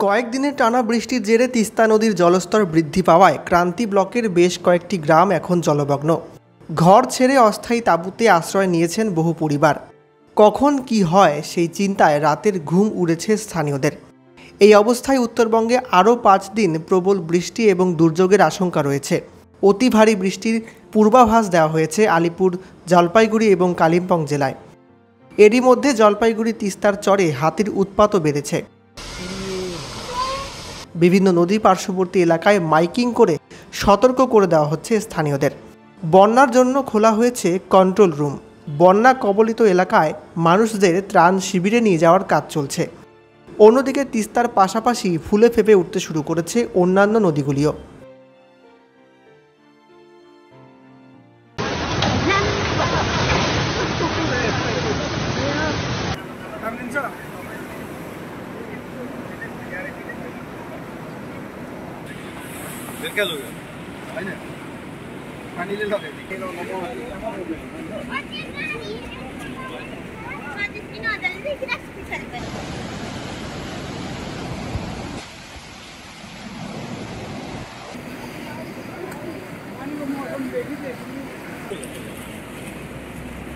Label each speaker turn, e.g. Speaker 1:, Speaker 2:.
Speaker 1: কয়েকদিনের টানা বৃষ্টির জেরে তিস্তা নদীর জলস্তর বৃদ্ধি পাওয়ায় ক্রান্তি ব্লকের বেশ কয়েকটি গ্রাম এখন জলমগ্ন। ঘর ছেড়ে অস্থায়ী তাঁবুতে আশ্রয় নিয়েছেন বহু পরিবার। কখন কি হয় সেই চিন্তায় রাতের ঘুম উড়েছে স্থানীয়দের। এই অবস্থায় উত্তরবঙ্গে আরও 5 দিন প্রবল বৃষ্টি এবং দুর্যোগের আশঙ্কা রয়েছে। অতি ভারী বৃষ্টির পূর্বাভাস দেওয়া হয়েছে আলিপুর, জলপাইগুড়ি এবং কালিম্পং জেলায়। এরই মধ্যে জলপাইগুড়ি তিস্তার চরে হাতির উৎপাতও বেড়েছে। বিভিন্ন নদী পার্শ্ববর্তী এলাকায় মাইকিং করে সতর্ক করে দেওয়া হচ্ছে স্থানীয়দের। বন্যার জন্য খোলা হয়েছে কন্ট্রোল রুম। বন্যা কবলিত এলাকায় মানুষদের ত্রাণ শিবিরে নিয়ে যাওয়ার কাজ চলছে। অন্যদিকে তিস্তার পাশাপাশি ফুলে ফেঁপে উঠতে শুরু করেছে অন্যান্য নদীগুলিও।
Speaker 2: क्या लोग है ना पानी ले लो